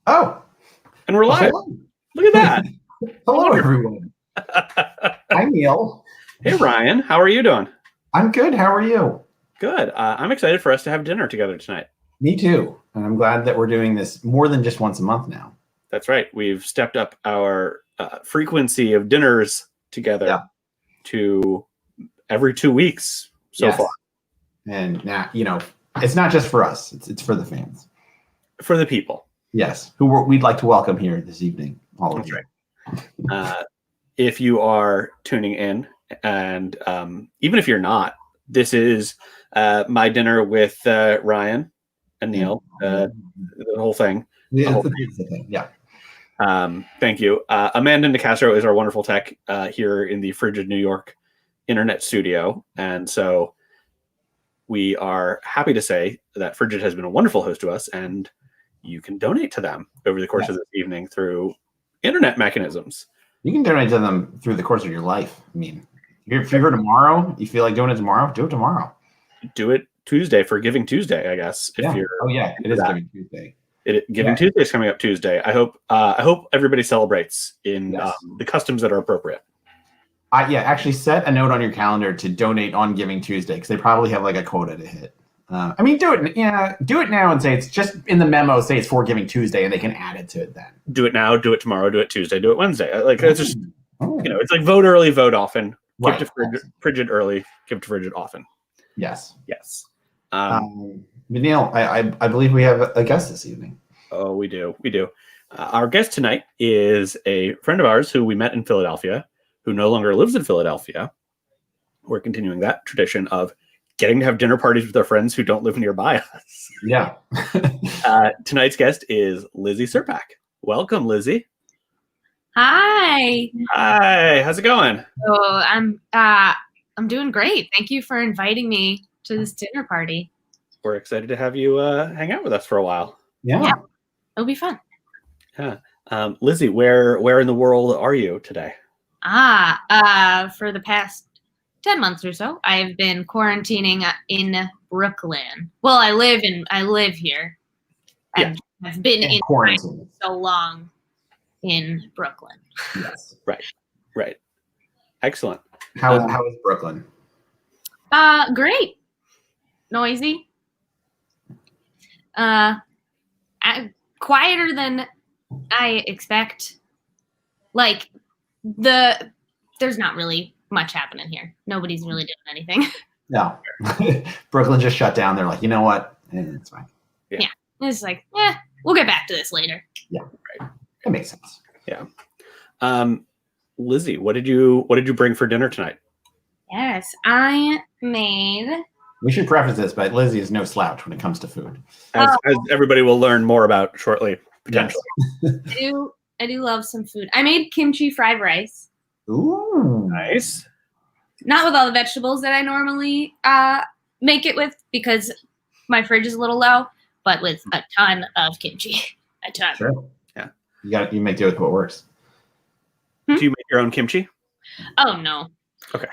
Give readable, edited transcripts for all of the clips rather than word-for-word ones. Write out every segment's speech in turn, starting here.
Oh, And we're live. hello. Look at that. Hello, everyone. Hi, Neil. Hey, Ryan. How are you doing? I'm good. How are you? Good. I'm excited for us to have dinner together tonight. Me too. And I'm glad that we're doing this more than just once a month now. That's right. We've stepped up our frequency of dinners together to every 2 weeks so far. And now, it's not just for us. It's for the fans. For the people. Yes. Who we'd like to welcome here this evening. All of you. Right. If you are tuning in, and even if you're not, this is my dinner with Ryan and Neil, the whole thing. Yeah. Thank you. Amanda Nicastro is our wonderful tech here in the frigid New York internet studio. And so we are happy to say that Frigid has been a wonderful host to us, and you can donate to them over the course of this evening through internet mechanisms. You can donate to them through the course of your life. I mean, if you're here tomorrow, you feel like doing it tomorrow, do it tomorrow. Do it Tuesday for Giving Tuesday, I guess. It is Giving Tuesday. Giving Tuesday is coming up Tuesday. I hope everybody celebrates in the customs that are appropriate. Actually set a note on your calendar to donate on Giving Tuesday, because they probably have like a quota to hit. Do it now and say it's just in the memo, say it's for Giving Tuesday, and they can add it to it then. Do it now, do it tomorrow, do it Tuesday, do it Wednesday. It's just, it's like vote early, vote often. Give to Frigid early, give to Frigid often. Yes. Neil, I believe we have a guest this evening. Oh, we do. Our guest tonight is a friend of ours who we met in Philadelphia, who no longer lives in Philadelphia. We're continuing that tradition of getting to have dinner parties with our friends who don't live nearby us. Yeah. Tonight's guest is Lizzie Serpak. Welcome, Lizzie. Hi. Hi. How's it going? Oh, I'm doing great. Thank you for inviting me to this dinner party. We're excited to have you hang out with us for a while. Yeah. It'll be fun. Yeah. Lizzie, where in the world are you today? For the past 10 months or so, I've been quarantining in Brooklyn. Well, I live here. Yeah. I've been in quarantine so long in Brooklyn. Yes. Right. Excellent. How is Brooklyn? Great. Noisy. Quieter than I expect. Like, there's not really much happening here. Nobody's really doing anything. No. Brooklyn just shut down. They're like, you know what? It's fine. Yeah. It's like, we'll get back to this later. Yeah. Right. That makes sense. Yeah. Lizzie, what did you bring for dinner tonight? Yes, I made. We should preface this, but Lizzie is no slouch when it comes to food. As everybody will learn more about shortly, potentially. Yes. I do love some food. I made kimchi fried rice. Ooh. Nice. Not with all the vegetables that I normally make it with, because my fridge is a little low, but with a ton of kimchi. A ton. Sure. Yeah. You make do with what works. Do you make your own kimchi? Oh, no. Okay.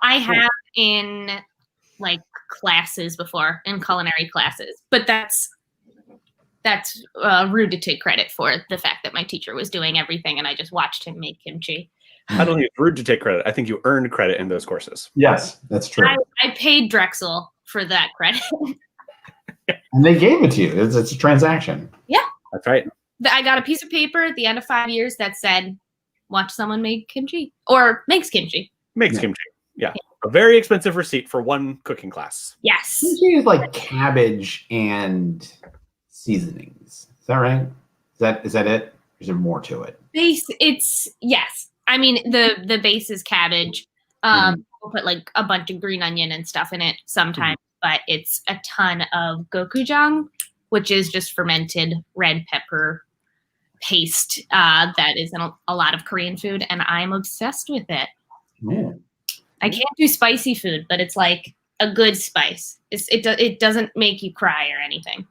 I have in classes before, in culinary classes, but that's rude to take credit for the fact that my teacher was doing everything and I just watched him make kimchi. I don't think it's rude to take credit. I think you earned credit in those courses. Yes, that's true. I paid Drexel for that credit. And they gave it to you. It's a transaction. Yeah. That's right. I got a piece of paper at the end of 5 years that said, watch someone make kimchi, or makes kimchi. Kimchi. Yeah. A very expensive receipt for one cooking class. Yes. Kimchi is like cabbage and seasonings. Is that right? Is that it? Or is there more to it? Yes. I mean, the base is cabbage. We'll put like a bunch of green onion and stuff in it sometimes, but it's a ton of gochujang, which is just fermented red pepper paste that is in a lot of Korean food, and I'm obsessed with it. Yeah. I can't do spicy food, but it's like a good spice. It doesn't make you cry or anything.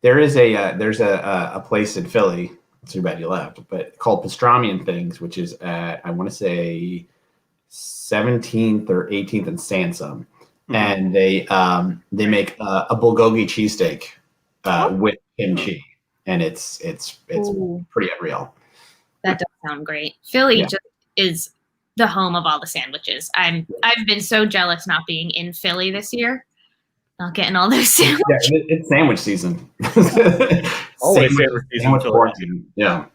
There's a place in Philly. Too bad you left, but called Pastrami and Things, which is at, I want to say 17th or 18th and Sansom, and they make a bulgogi cheesesteak with kimchi, and it's Ooh. pretty unreal. That does sound great. Philly Yeah. just is the home of all the sandwiches. I've been so jealous not being in Philly this year, not getting all those sandwiches. Yeah, it's sandwich season. Always sandwich season. Sandwich quarantine. Yeah.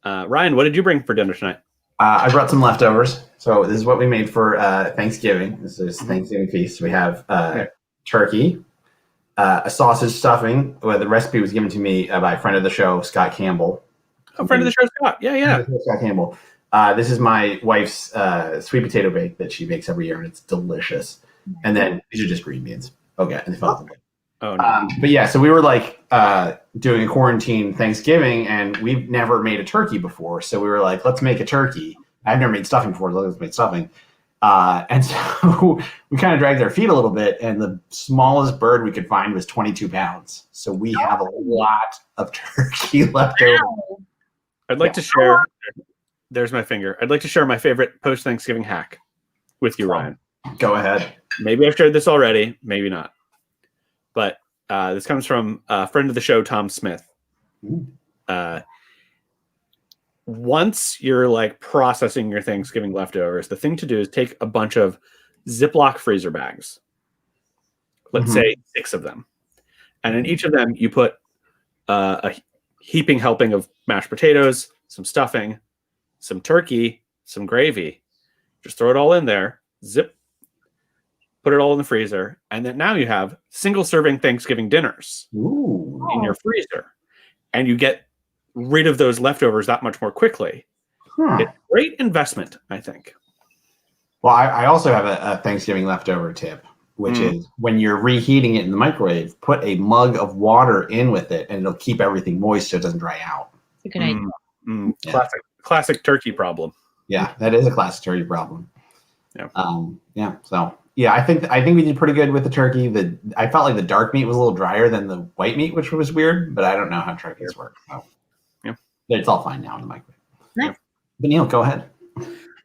Ryan, what did you bring for dinner tonight? I brought some leftovers. So this is what we made for Thanksgiving. This is Thanksgiving feast. We have turkey, a sausage stuffing. Well, the recipe was given to me by a friend of the show, Scott Campbell. A friend of the show, Scott. Yeah. Scott Campbell. This is my wife's sweet potato bake that she makes every year, and it's delicious. And then these are just green beans. Okay, and they fell out. Oh no. But yeah, so we were like doing a quarantine Thanksgiving, and we've never made a turkey before. So we were like, let's make a turkey. I've never made stuffing before. Let's make stuffing. And so we kind of dragged our feet a little bit, and the smallest bird we could find was 22 pounds. So we have a lot of turkey left over. I'd like to share. There's my finger. I'd like to share my favorite post-Thanksgiving hack with you, Ryan. Go ahead. Maybe I've shared this already. Maybe not. But this comes from a friend of the show, Tom Smith. Once you're like processing your Thanksgiving leftovers, the thing to do is take a bunch of Ziploc freezer bags. Let's say 6 of them. And in each of them, you put a heaping helping of mashed potatoes, some stuffing, some turkey, some gravy. Just throw it all in there, zip, put it all in the freezer, and then now you have single-serving Thanksgiving dinners in your freezer, and you get rid of those leftovers that much more quickly. It's a great investment, I think. Well, I also have a Thanksgiving leftover tip, which is when you're reheating it in the microwave, put a mug of water in with it, and it'll keep everything moist so it doesn't dry out. It's a good idea. Classic turkey problem. Yeah, that is a classic turkey problem. Yeah. So yeah, I think we did pretty good with the turkey. I felt like the dark meat was a little drier than the white meat, which was weird, but I don't know how turkeys work. So yeah, it's all fine now in the microwave. Nice. But Neil, go ahead.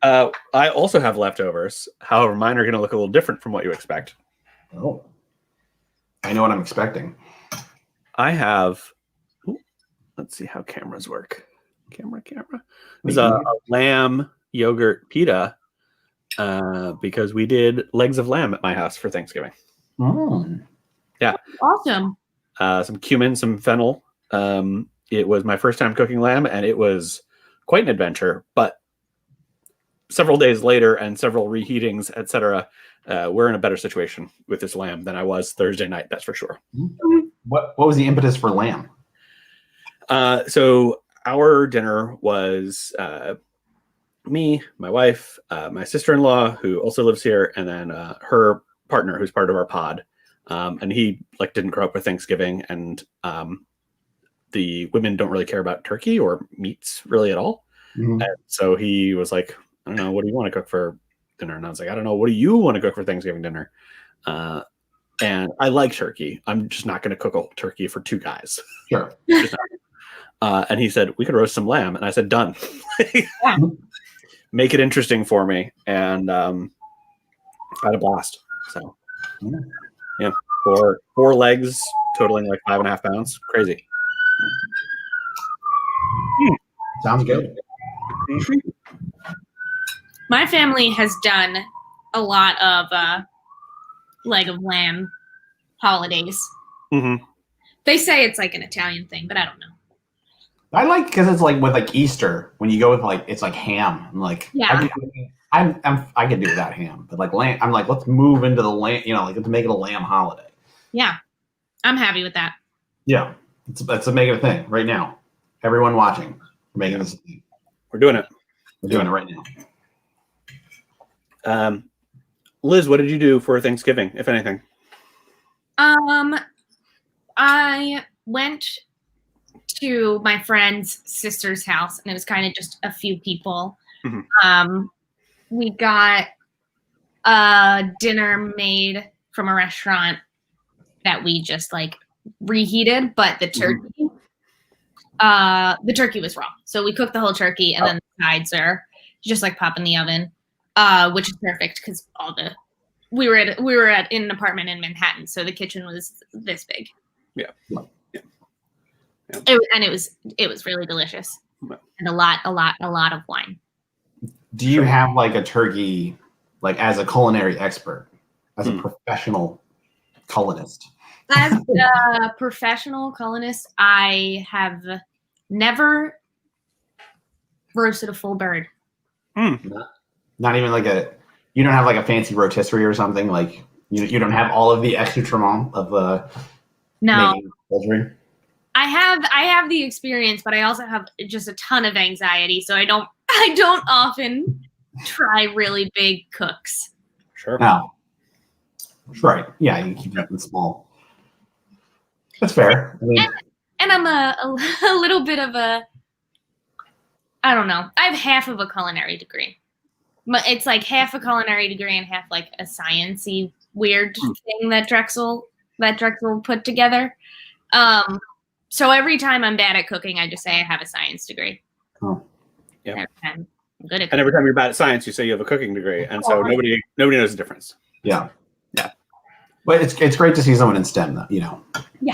I also have leftovers. However, mine are going to look a little different from what you expect. Oh, I know what I'm expecting. I have. Let's see how cameras work. Camera. There's a lamb yogurt pita because we did legs of lamb at my house for Thanksgiving. Yeah. Awesome. Some cumin, some fennel. It was my first time cooking lamb, and it was quite an adventure. But several days later and several reheatings, etc., we're in a better situation with this lamb than I was Thursday night. That's for sure. What was the impetus for lamb? So our dinner was me, my wife, my sister-in-law, who also lives here, and then her partner, who's part of our pod. And he didn't grow up with Thanksgiving, and the women don't really care about turkey or meats really at all. And so he was like, I don't know, what do you want to cook for dinner? And I was like, I don't know, what do you want to cook for Thanksgiving dinner? And I like turkey. I'm just not going to cook a whole turkey for 2 guys. Sure. And he said, we could roast some lamb. And I said, done. Make it interesting for me. And I had a blast. So, yeah. 4 legs, totaling like 5.5 pounds. Crazy. Sounds good. My family has done a lot of leg of lamb holidays. They say it's like an Italian thing, but I don't know. I like because it's like with like Easter when you go with it's like ham. I'm like, yeah, I could do without ham, but like lamb, I'm like, let's move into the lamb, let's make it a lamb holiday. Yeah, I'm happy with that. Yeah, let's make it a thing right now. Everyone watching, we're making this a thing. We're doing it. We're doing it right now. Liz, what did you do for Thanksgiving, if anything? I went to my friend's sister's house, and it was kind of just a few people. We got a dinner made from a restaurant that we just reheated, but the turkey was raw. So we cooked the whole turkey, and then the sides are just pop in the oven, which is perfect because we were in an apartment in Manhattan, so the kitchen was this big. Yeah. It was really delicious, and a lot of wine. Do you have like a turkey, like as a culinary expert, as a professional culinist? As a professional culinist, I have never roasted a full bird. Not even like you don't have like a fancy rotisserie or something, like you don't have all of the accoutrement of No. making poultry? I have the experience, but I also have just a ton of anxiety, so I don't often try really big cooks. Sure. No. Right. Yeah, you keep it small. That's fair. I mean, and I'm a little bit of a, I don't know. I have half of a culinary degree. It's like half a culinary degree and half like a sciencey weird thing that Drexel put together. So every time I'm bad at cooking, I just say I have a science degree. Oh. Yeah. Every time I'm good at And cooking. every time you're bad at science, you say you have a cooking degree, and so nobody knows the difference. Yeah. But it's great to see someone in STEM, though. Yeah.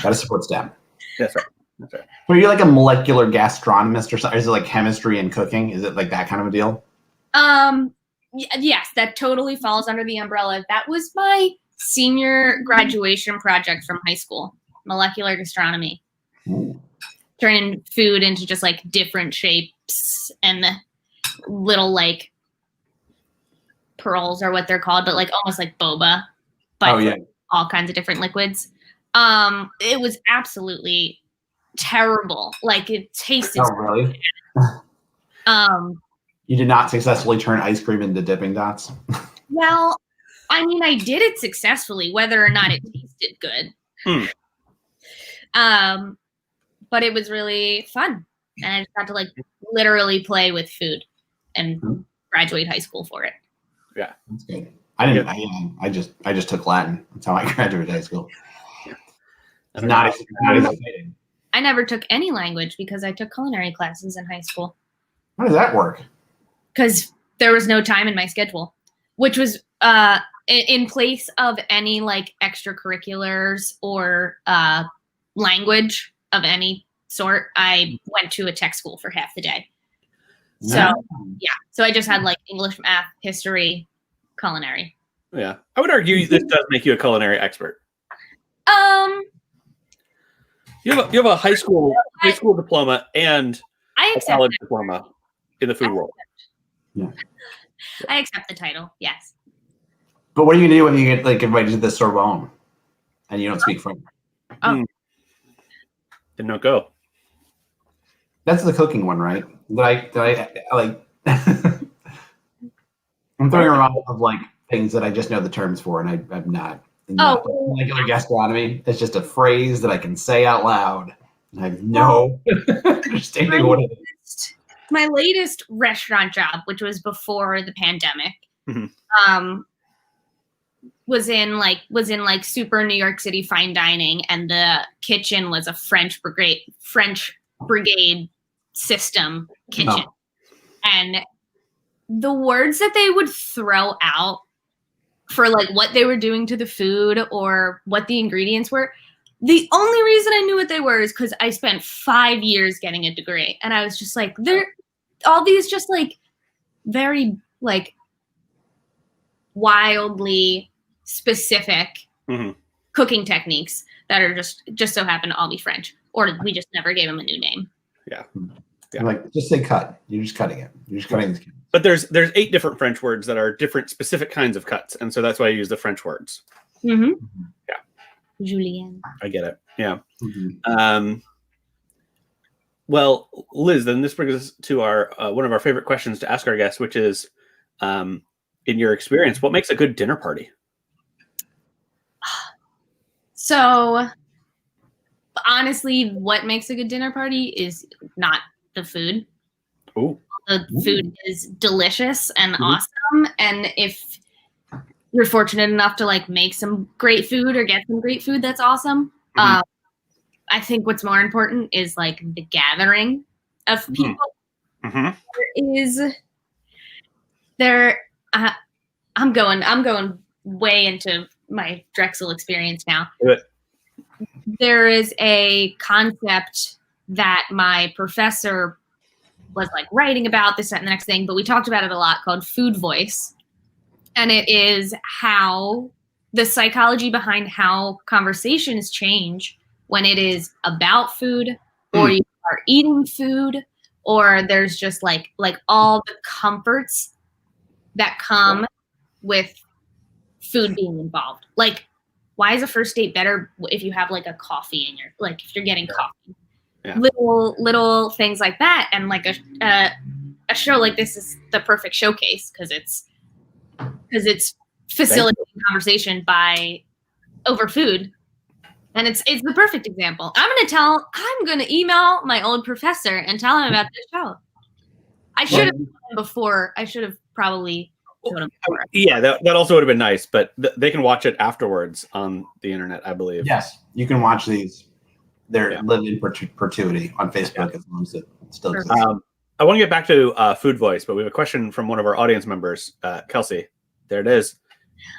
Gotta support STEM. That's right. So are you like a molecular gastronomist or something? Is it like chemistry and cooking? Is it like that kind of a deal? Yes, that totally falls under the umbrella. That was my senior graduation project from high school, molecular gastronomy. Turning food into just like different shapes and little like pearls are what they're called, but like almost like boba, but all kinds of different liquids. It was absolutely terrible. Like it tasted. Oh, really? You did not successfully turn ice cream into dipping dots? Well, I mean, I did it successfully, whether or not it tasted good. But it was really fun. And I just got to like literally play with food and graduate high school for it. Yeah. That's good. I didn't. I just took Latin. That's how I graduated high school. It's not exciting. I never took any language because I took culinary classes in high school. How does that work? Because there was no time in my schedule, which was in place of any like extracurriculars or language of any sort. I went to a tech school for half the day. So so I just had like English, math, history, culinary. Yeah, I would argue this does make you a culinary expert. You have a high school diploma and a college diploma in the food world. Yeah, I accept the title. Yes. But what are you gonna do when you get like invited to the Sorbonne and you don't speak French? Did not go. That's the cooking one, right? Did I like? I'm throwing around of like things that I just know the terms for, and I'm not. Molecular gastronomy. It's just a phrase that I can say out loud. I have no understanding what it is. My latest restaurant job, which was before the pandemic, was in like super New York City fine dining, and the kitchen was a French brigade system kitchen. Oh. And the words that they would throw out for like what they were doing to the food or what the ingredients were, the only reason I knew what they were is because I spent 5 years getting a degree. And I was just like, they're all these just like very like wildly specific cooking techniques that are just so happen to all be French, or we just never gave them a new name. Yeah. Like just say cut. You're just cutting it. You're just cutting this. But there's 8 different French words that are different specific kinds of cuts, and so that's why I use the French words. Yeah. Julienne. I get it. Yeah. Well, Liz, then this brings us to our one of our favorite questions to ask our guests, which is, in your experience, what makes a good dinner party? So, honestly, what makes a good dinner party is not the food. Ooh. The food is delicious and awesome, and if you're fortunate enough to like make some great food or get some great food, that's awesome. I think what's more important is like the gathering of people. I'm going way into my Drexel experience now. Do it. There is a concept that my professor was like writing about this and the next thing, but we talked about it a lot, called Food Voice. And it is how the psychology behind how conversations change when it is about food, or you are eating food, or there's just like all the comforts that come with food being involved. Like, why is a first date better if you have like a coffee in your, like if you're getting coffee? Yeah. Little things like that. And like a show like this is the perfect showcase because it's facilitating conversation over food. And it's the perfect example. I'm gonna email my old professor and tell him about this show. I should have probably told him before. Yeah, that also would have been nice, but they can watch it afterwards on the internet, I believe. Yes, you can watch these. They're live in perpetuity on Facebook as long as it still exists. I want to get back to Food Voice, but we have a question from one of our audience members, Kelsey. There it is.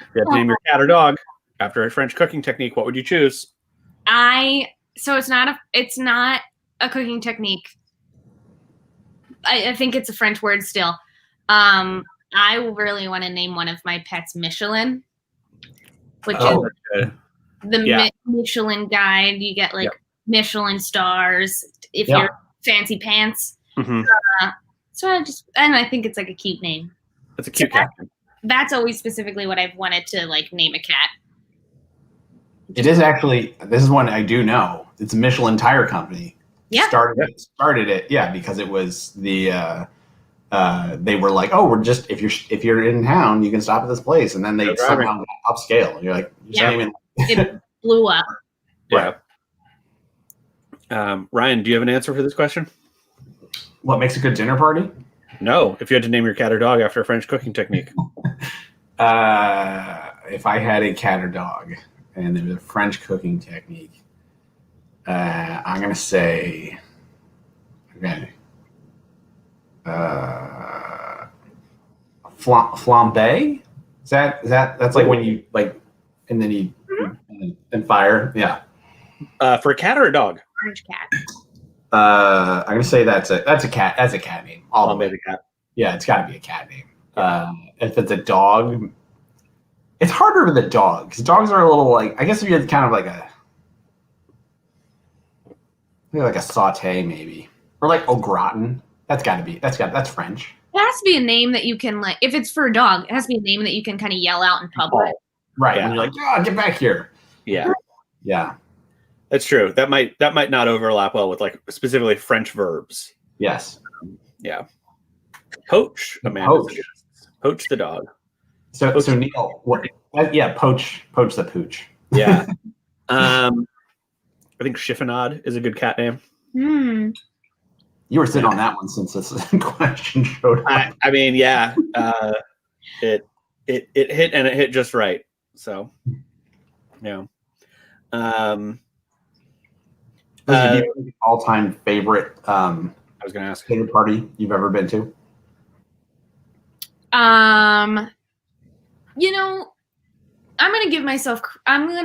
If you had to name your cat or dog after a French cooking technique, what would you choose? So it's not a cooking technique. I think it's a French word still. I really want to name one of my pets Michelin, which is the Michelin guide. You get like Michelin stars if you're fancy pants. So I think it's like a cute name. It's a cute cat. That's always specifically what I've wanted to like name a cat. It is actually, this is one I do know. It's a Michelin tire company. Yeah. Started it, because it was the they were like, oh, we're just if you're in town, you can stop at this place, and then they somehow got upscale. You're like, it blew up. Yeah. Ryan, do you have an answer for this question? What makes a good dinner party? No. If you had to name your cat or dog after a French cooking technique. If I had a cat or dog and there was a French cooking technique, I'm gonna say, flambe. Is that's like when you like, and then you and fire. Yeah. For a cat or a dog? Orange cat. I'm gonna say that's a cat. That's a cat name. Flambe the cat. Yeah, it's got to be a cat name. If it's a dog, it's harder with a dog because dogs are a little like, I guess if you're kind of like a saute maybe, or like au gratin. That's French. It has to be a name that you can like. If it's for a dog, it has to be a name that you can kind of yell out in public. Right. And you're like, get back here. Yeah. Yeah. That's true. That might not overlap well with like specifically French verbs. Yes. Yeah. Poach, Amanda. Poach the dog. So Neil, poach the pooch. Yeah. I think Chiffonade is a good cat name. You were sitting on that one since this question showed up. I mean, yeah. It hit, and it hit just right. So, yeah. All-time favorite I was going to ask dinner party you've ever been to? I'm going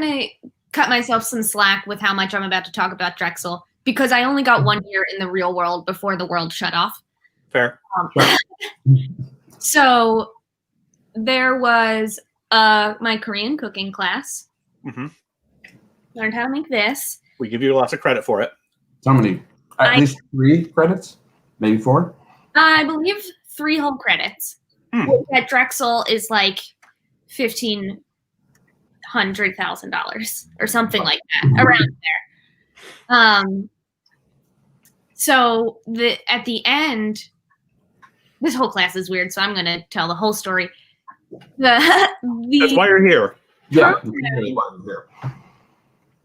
to cut myself some slack with how much I'm about to talk about Drexel because I only got 1 year in the real world before the world shut off. Fair. So there was my Korean cooking class. Learned how to make this. We give you lots of credit for it. How many? At least 3 credits? Maybe 4? I believe 3 whole credits. Which at Drexel is like $1,500,000 or something like that, around there. So at the end, this whole class is weird, so I'm going to tell the whole story. That's why you're here. Yeah.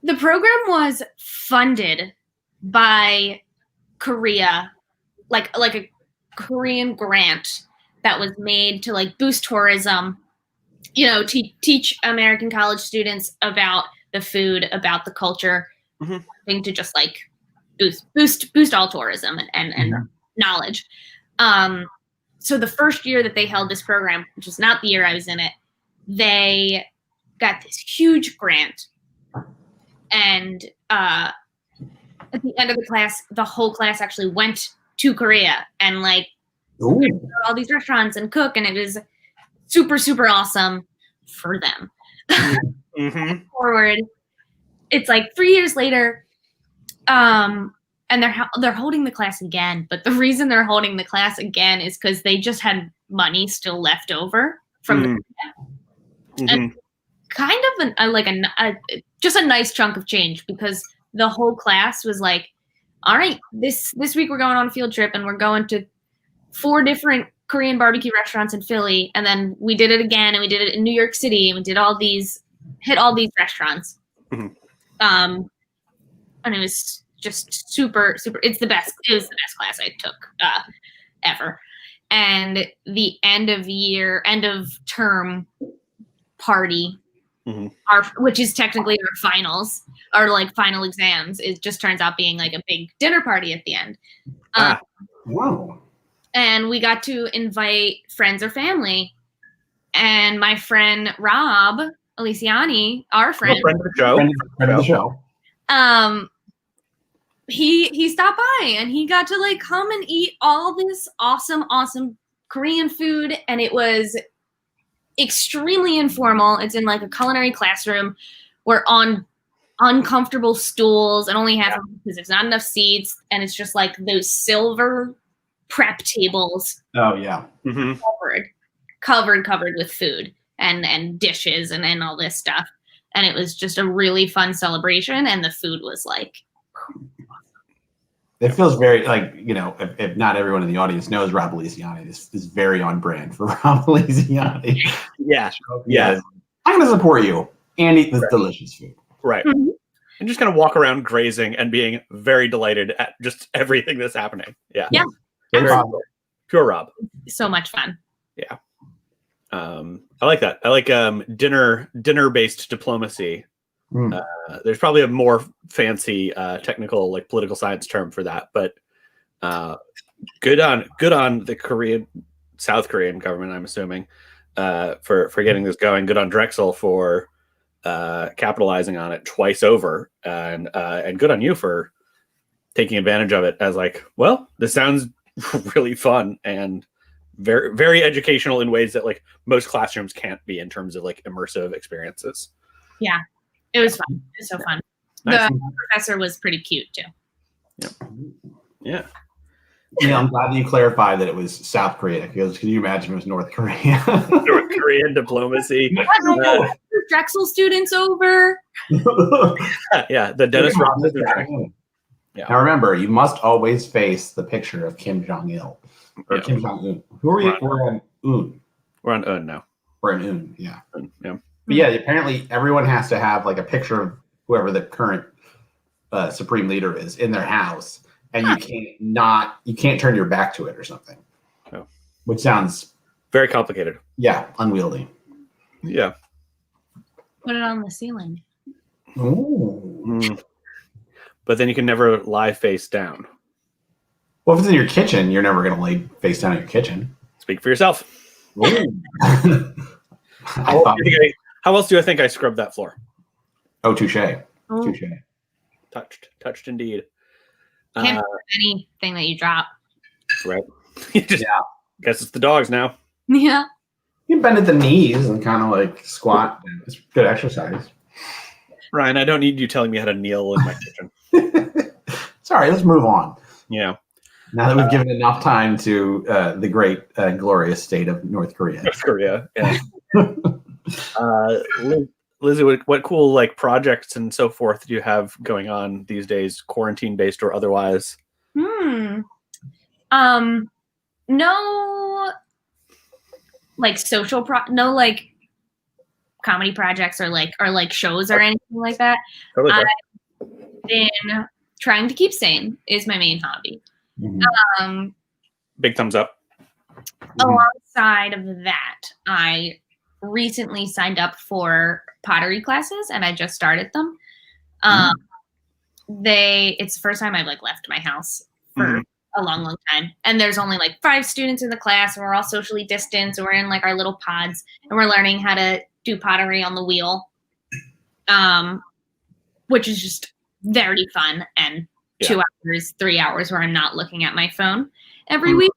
The program was funded by Korea, like a Korean grant that was made to like boost tourism, teach American college students about the food, about the culture, thing to just like boost all tourism and knowledge. So the first year that they held this program, which was not the year I was in it, they got this huge grant. And at the end of the class, the whole class actually went to Korea and like Ooh. all these restaurants and cook, and it was super, super awesome for them. Mm-hmm. Forward, it's like 3 years later, and they're holding the class again. But the reason they're holding the class again is because they just had money still left over from and kind of just a nice chunk of change, because the whole class was like, all right, this week we're going on a field trip and we're going to 4 different Korean barbecue restaurants in Philly, and then we did it again, and we did it in New York City, and we did hit all these restaurants. And it was just super, super. It was the best class I took ever. And the end of term party, which is technically our finals, our like final exams, it just turns out being like a big dinner party at the end. Wow. And we got to invite friends or family. And my friend Rob Aliciani, our friend, Friend of the show. Friend of the show. He stopped by and he got to like come and eat all this awesome Korean food, and it was extremely informal. It's in like a culinary classroom. We're on uncomfortable stools and only half because there's not enough seats, and it's just like those silver prep tables. Oh yeah. Covered with food and dishes and all this stuff. And it was just a really fun celebration, and the food was like, it feels very like, if not everyone in the audience knows Rob Aliciani, this is very on brand for Rob Aliciani. Yeah. I'm going to support you and eat this delicious food. Right. And just kind of walk around grazing and being very delighted at just everything that's happening. Yeah. Yeah. Pure Rob. So much fun. Yeah. I like that. I like dinner-based diplomacy. There's probably a more fancy technical like political science term for that, but good on the South Korean government, I'm assuming, for getting this going. Good on Drexel for capitalizing on it twice over, and good on you for taking advantage of it as like, well, this sounds really fun and very, very educational in ways that like most classrooms can't be in terms of like immersive experiences. Yeah, it was fun. It was so fun. Nice. The professor was pretty cute too. Yeah. I'm glad that you clarified that it was South Korea, because can you imagine if it was North Korea? North Korean diplomacy. Drexel students over. Yeah, the Dennis Rodman. Yeah. Now remember, you must always face the picture of Kim Jong-il or Kim Jong-un. Who are you? We're on Un. We're on Un now. We're on Un, yeah. Yeah. But yeah, apparently everyone has to have like a picture of whoever the current supreme leader is in their house, and you can't turn your back to it or something. Oh. Which sounds very complicated. Yeah, unwieldy. Yeah. Put it on the ceiling. Ooh. But then you can never lie face down. Well, if it's in your kitchen, you're never going to lay face down in your kitchen. Speak for yourself. How else do I think I scrubbed that floor? Oh, touche. Touche. Touched indeed. Can't anything that you drop. Right. Guess it's the dogs now. Yeah. You bend at the knees and kind of like squat. It's good exercise. Ryan, I don't need you telling me how to kneel in my kitchen. Sorry, let's move on. Yeah. Now that we've given enough time to the great glorious state of North Korea. North Korea, yeah. Lizzie, what cool like projects and so forth do you have going on these days, quarantine based or otherwise? No, like no like comedy projects or like shows or anything like that. Totally. I've been trying to keep sane is my main hobby. Big thumbs up. Alongside of that, I recently signed up for pottery classes, and I just started them. It's the first time I've like left my house for a long time, and there's only like 5 students in the class, and we're all socially distanced, and we're in like our little pods, and we're learning how to do pottery on the wheel, which is just very fun and 2 hours, 3 hours where I'm not looking at my phone every week.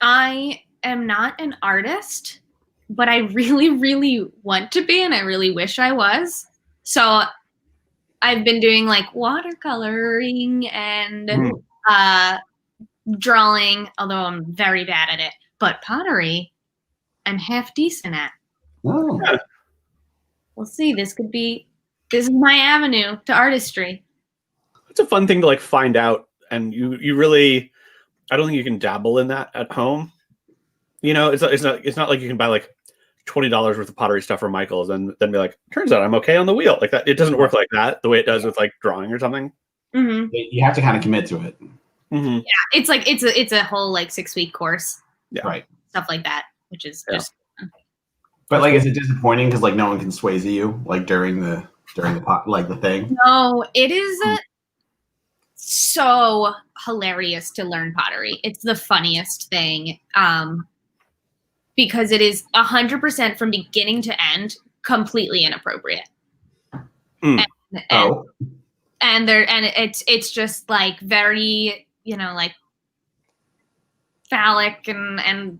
I am not an artist, but I really, really want to be, and I really wish I was. So I've been doing like watercoloring and drawing, although I'm very bad at it. But pottery, I'm half decent at. Oh. We'll see. This is my avenue to artistry. It's a fun thing to like find out, and you really, I don't think you can dabble in that at home. You know, it's not like you can buy like $20 worth of pottery stuff from Michael's and then be like, turns out I'm okay on the wheel. Like that, it doesn't work like that the way it does with like drawing or something. Mm-hmm. You have to kind of commit to it. Mm-hmm. Yeah, it's like it's a whole like 6-week course. Yeah, right. Stuff like that, which is just. But like, is it disappointing because like no one can Swayze you like during the like the thing? No, it is so hilarious to learn pottery. It's the funniest thing, because it is 100% from beginning to end completely inappropriate. And it's just like very, you know, like phallic and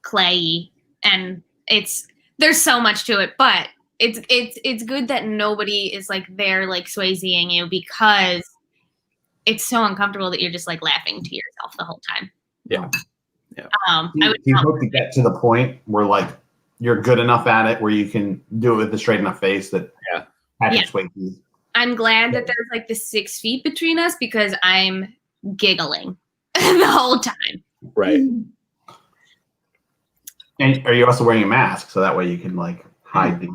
clayey, and there's so much to it, but it's good that nobody is like there like Swayzeing you, because it's so uncomfortable that you're just like laughing to yourself the whole time. Yeah. Do you hope to get to the point where like you're good enough at it where you can do it with a straight enough face that Patrick Swayze? I'm glad that there's like the 6 feet between us, because I'm giggling the whole time. Right. And are you also wearing a mask so that way you can like hide the?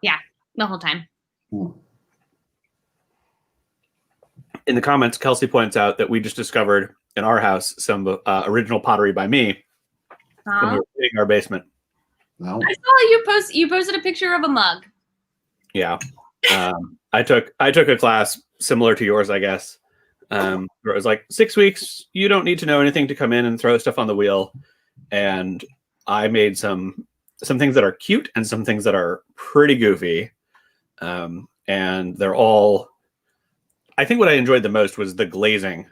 Yeah, the whole time. In the comments, Kelsey points out that we just discovered in our house some original pottery by me when we were cleaning our basement. No. I saw you posted a picture of a mug. Yeah. I took a class similar to yours, I guess, where it was like 6 weeks. You don't need to know anything to come in and throw stuff on the wheel. And I made some things that are cute and some things that are pretty goofy. And they're all, I think what I enjoyed the most was the glazing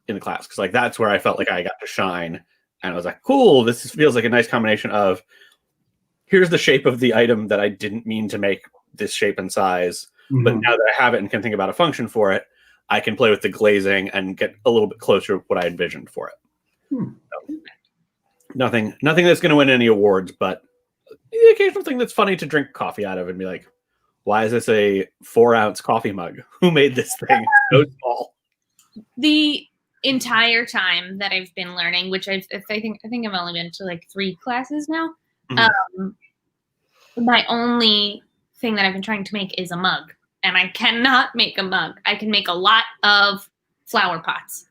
in the class. Cause like, that's where I felt like I got to shine, and I was like, cool, this feels like a nice combination of here's the shape of the item that I didn't mean to make this shape and size, but now that I have it and can think about a function for it, I can play with the glazing and get a little bit closer to what I envisioned for it. So, nothing that's going to win any awards, but the occasional thing that's funny to drink coffee out of and be like, why is this a 4-ounce coffee mug? Who made this thing so small? The entire time that I've been learning, which I think I've only been to like 3 classes now. My only thing that I've been trying to make is a mug, and I cannot make a mug. I can make a lot of flower pots.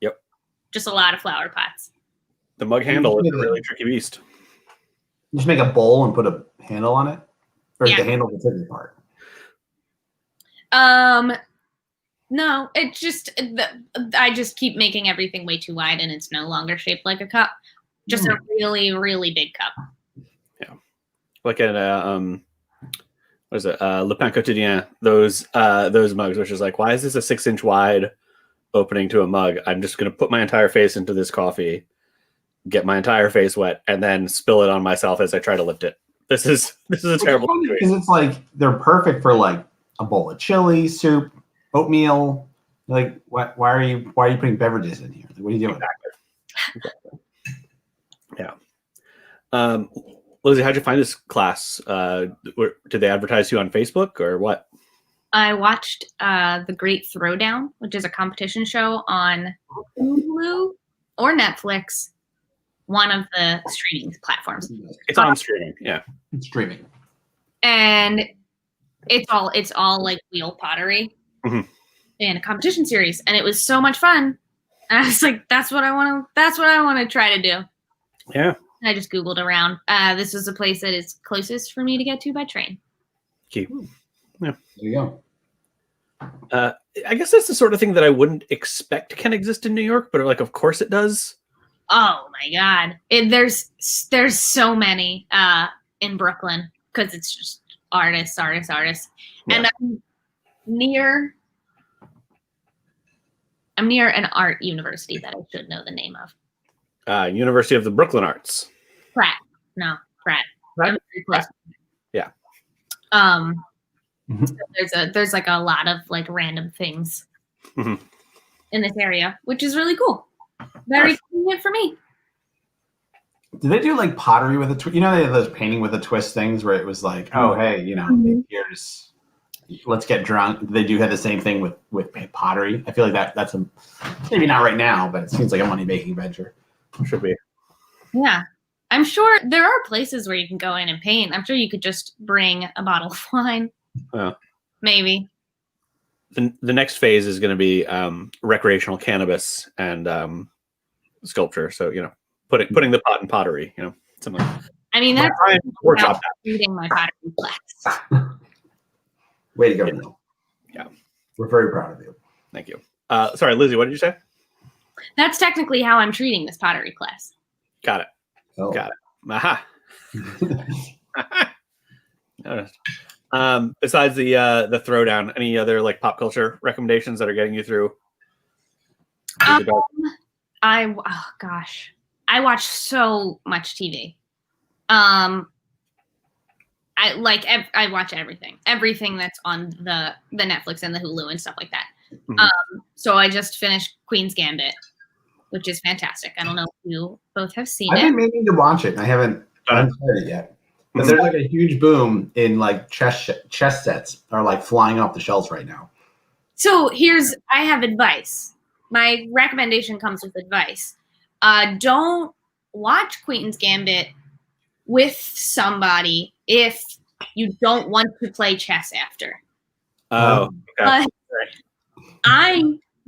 Yep. Just a lot of flower pots. The mug handle is a really tricky beast. You just make a bowl and put a handle on it, or is the handle the tricky part? No, it just I just keep making everything way too wide, and it's no longer shaped like a cup. Just a really, really big cup. Yeah, like at what is it? Le Pain Quotidien. Those mugs, which is like, why is this a 6-inch wide opening to a mug? I'm just gonna put my entire face into this coffee, get my entire face wet, and then spill it on myself as I try to lift it. This is a terrible situation. Because it's like they're perfect for like a bowl of chili, soup, oatmeal. Like, why are you putting beverages in here? Like, what are you doing? Exactly. Yeah. Lizzie, how'd you find this class? Did they advertise you on Facebook or what? I watched The Great Throwdown, which is a competition show on Hulu or Netflix, one of the streaming platforms. It's on streaming, yeah. It's streaming. And it's all like wheel pottery in a competition series, and it was so much fun. And I was like, that's what I want to try to do. Yeah. I just Googled around. This was a place that is closest for me to get to by train. Okay. Yeah. There you go. I guess that's the sort of thing that I wouldn't expect can exist in New York, but like, of course it does. Oh my God. There's so many. in Brooklyn because it's just artists. Yeah. And I'm near an art university that I should know the name of. University of the Brooklyn Arts. Pratt. Pratt? I'm very close. Yeah. So there's like a lot of like random things Mhm. in this area, which is really cool. Very convenient for me. Do they do like pottery with a twist? You know, they have those painting with a twist things where it was like, oh, hey, you know, here's, let's get drunk. They do have the same thing with pottery. I feel like that's maybe not right now, but it seems like a money making venture. Should be. Yeah. I'm sure there are places where you can go in and paint. I'm sure you could just bring a bottle of wine. Yeah. Maybe. The next phase is going to be recreational cannabis and sculpture. So, you know, putting the pot in pottery, you know, something like that. I mean, that's workshop reading my pottery class. Way to go, Neil. Yeah. We're very proud of you. Thank you. Sorry, Lizzie, what did you say? That's technically how I'm treating this pottery class. Got it. Oh. Got it. Aha. Noticed. Besides the throwdown, any other like pop culture recommendations that are getting you through? Oh gosh, I watch so much TV. I watch everything that's on the Netflix and the Hulu and stuff like that. Mhm. So I just finished Queen's Gambit, which is fantastic. I don't know if you both have seen I've it. been meaning to watch it. I haven't started it yet. But there's like a huge boom in like chess sets are like flying off the shelves right now. So I have advice. My recommendation comes with advice. Don't watch Queen's Gambit with somebody if you don't want to play chess after. Oh, okay. I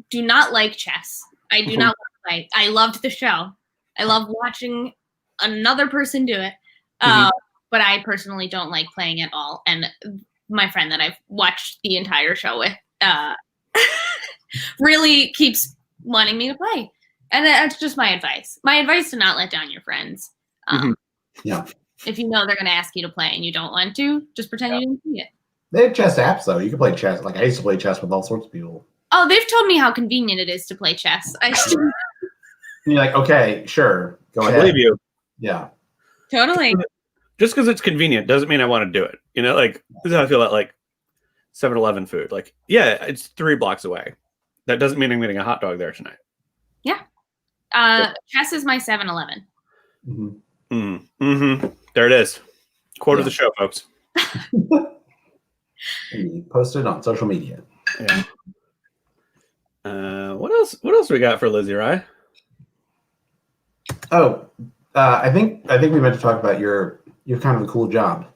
do not like chess. I do not want to play. I loved the show. I love watching another person do it. But I personally don't like playing at all. And my friend that I've watched the entire show with really keeps wanting me to play. And that's just my advice. My advice: to not let down your friends. Yeah. If you know they're going to ask you to play and you don't want to, just pretend you didn't see it. They have chess apps though. You can play chess. Like I used to play chess with all sorts of people. Oh, they've told me how convenient it is to play chess. And you're like, okay, sure, go ahead. I believe you. Yeah. Totally. Just because it's convenient doesn't mean I want to do it. You know, like this is how I feel about like 7-Eleven food. Like, yeah, it's 3 blocks away. That doesn't mean I'm getting a hot dog there tonight. Yeah. Chess is my 7-Eleven. There it is. Quote of the show, folks. Post it on social media. Yeah. What else? What else we got for Lizzie, right? Oh, I think we meant to talk about your kind of a cool job.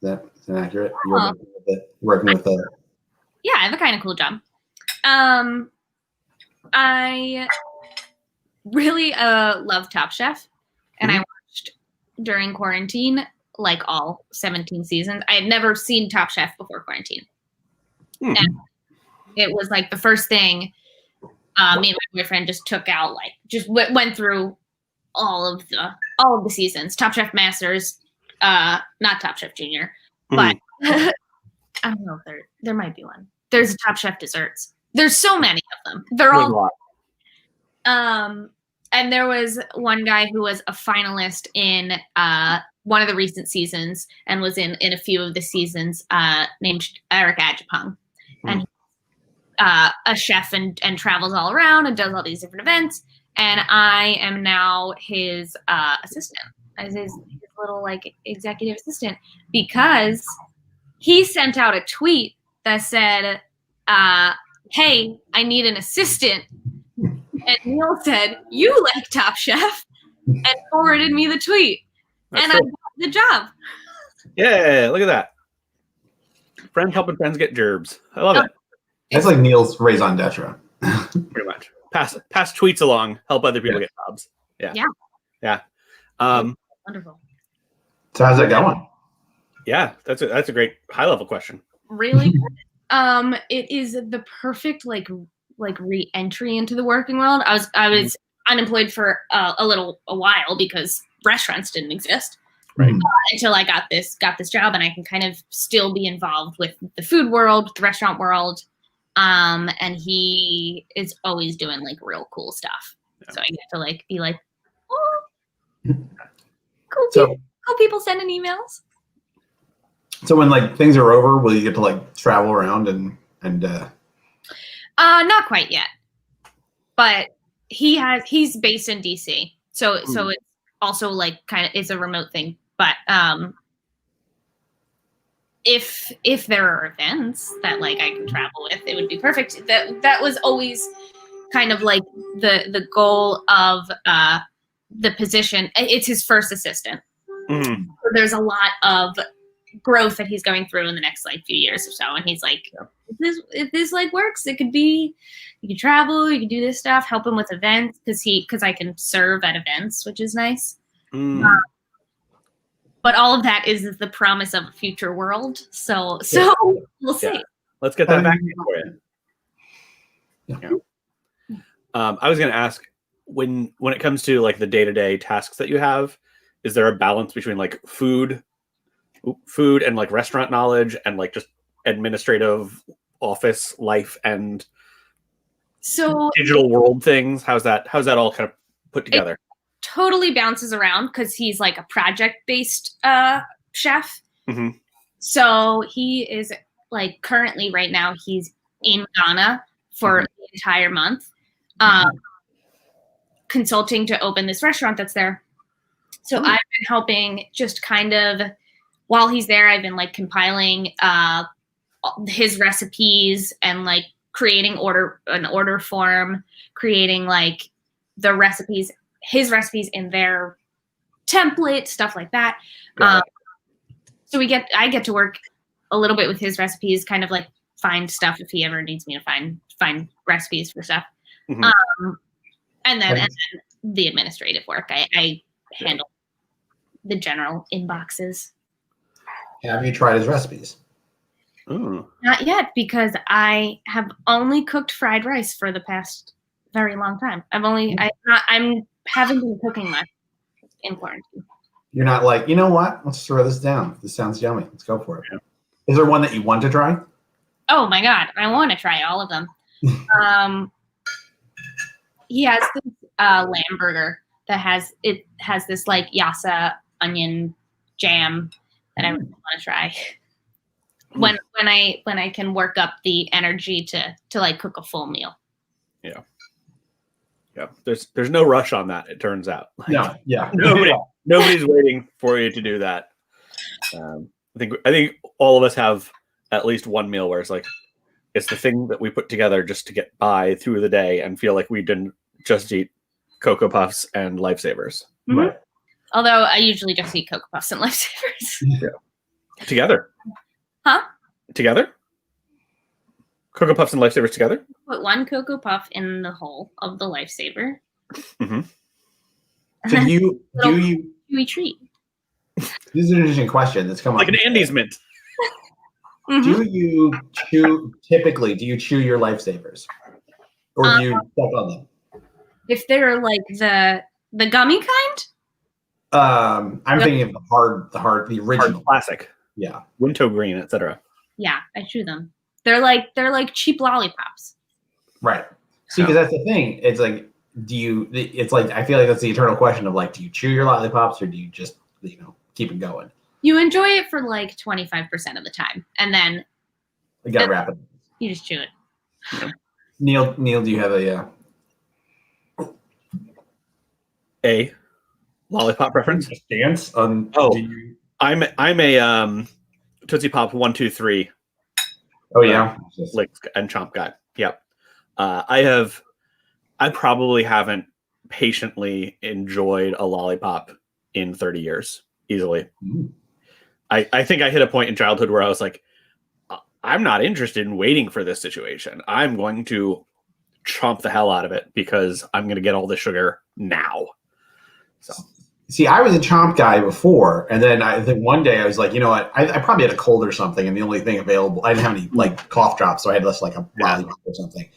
Is that accurate? You're working with the. Yeah, I have a kind of cool job. I really love Top Chef, and I watched during quarantine like all 17 seasons. I had never seen Top Chef before quarantine. And it was like the first thing me and my boyfriend just took out, like just went through all of the seasons. Top Chef Masters, not Top Chef Junior, but I don't know if there might be one. There's Top Chef Desserts. There's so many of them. They're all and there was one guy who was a finalist in one of the recent seasons and was in a few of the seasons, named Eric Ajapong. And he's a chef and travels all around and does all these different events. And I am now his assistant, as his little like executive assistant, because he sent out a tweet that said, hey, I need an assistant. And Neil said, you like Top Chef, and forwarded me the tweet. That's cool. I got the job. Yeah, look at that. Friends helping friends get gerbs. I love it. That's like Neil's raison d'etre. Pretty much. Pass tweets along, help other people get jobs. Yeah. Wonderful. So how's that going? Yeah, that's a great high level question. Really? It is the perfect like re-entry into the working world. I was unemployed for a while because restaurants didn't exist. Right. Until I got this job, and I can kind of still be involved with the food world, the restaurant world. And he is always doing like real cool stuff. Yeah. So I get to like be like, oh, cool people sending emails. So when like things are over, will you get to like travel around and not quite yet, but he's based in DC, so it's also like kind of it's a remote thing. But if there are events that like I can travel with, it would be perfect. That was always kind of like the goal of the position. It's his first assistant. So there's a lot of growth that he's going through in the next like few years or so, and he's like, if this like works, it could be you can travel, you can do this stuff, help him with events because I can serve at events, which is nice. But all of that is the promise of a future world. So we'll see. Yeah. Let's get that back for you. Yeah. I was going to ask when it comes to like the day-to-day tasks that you have, is there a balance between like food and like restaurant knowledge and like just administrative office life and so digital world things? How's that all kind of put together? Totally bounces around because he's like a project-based chef. So he is like currently right now he's in Ghana for the entire month, consulting to open this restaurant that's there. So I've been helping just kind of while he's there. I've been like compiling his recipes and like creating an order form, creating like the recipes. His recipes in their template, stuff like that. So I get to work a little bit with his recipes, kind of like find stuff if he ever needs me to find recipes for stuff. And then the administrative work. I handle the general inboxes. Have you tried his recipes? Not yet, because I have only cooked fried rice for the past very long time. I'm haven't been cooking much in quarantine. You're not like, you know what? Let's throw this down. This sounds yummy. Let's go for it. Yeah. Is there one that you want to try? Oh my God. I want to try all of them. He has this lamb burger that has this like yassa onion jam that I really want to try. When I can work up the energy to like cook a full meal. Yeah. Yeah, there's no rush on that. It turns out. Like, yeah. Nobody's waiting for you to do that. I think all of us have at least one meal where it's like it's the thing that we put together just to get by through the day and feel like we didn't just eat Cocoa Puffs and Lifesavers. Right. Although I usually just eat Cocoa Puffs and Lifesavers. Yeah. Together. Huh? Together. Cocoa Puffs and Lifesavers together? Put one Cocoa Puff in the hole of the Lifesaver. So do you chewy treat? This is an interesting question that's come up. Like an Andes mint. Do you chew your Lifesavers? Or do you suck on them? If they're like the gummy kind? I'm thinking of the original. Hard classic. Yeah. Winto green, etc. Yeah, I chew them. They're like cheap lollipops. Right. See, because that's the thing. It's like, it's like, I feel like that's the eternal question of like, do you chew your lollipops or do you just, keep it going? You enjoy it for like 25% of the time. And then you gotta wrap it. You just chew it. Yeah. Neil, do you have a lollipop preference? Stance on? I'm a Tootsie Pop 1, 2, 3. Oh yeah, lick and chomp guy. Yep. I probably haven't patiently enjoyed a lollipop in 30 years easily. I think I hit a point in childhood where I was like, I'm not interested in waiting for this situation. I'm going to chomp the hell out of it because I'm going to get all the sugar now. So. See, I was a chomp guy before, and then I think one day I was like, you know what? I probably had a cold or something, and the only thing available, I didn't have any like cough drops, so I had less like a lollipop or something. And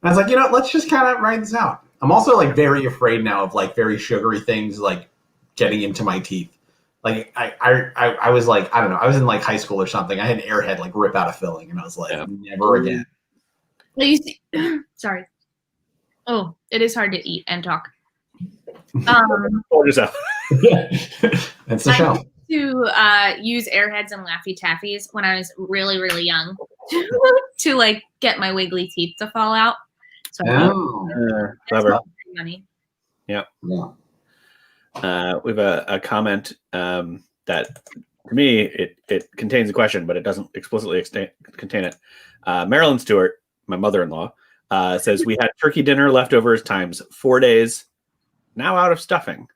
I was like, let's just kind of ride this out. I'm also like very afraid now of like very sugary things like getting into my teeth. Like I was like, I don't know, I was in like high school or something. I had an airhead like rip out a filling, and I was like, never again. You see, sorry. Oh, it is hard to eat and talk. Pour yourself. That's the show. To use Airheads and Laffy Taffies when I was really, really young to like get my wiggly teeth to fall out. So clever. Money. Yeah. Yeah. We have a comment that to me it contains a question, but it doesn't explicitly contain it. Marilyn Stewart, my mother-in-law, says we had turkey dinner leftovers times 4 days, now out of stuffing.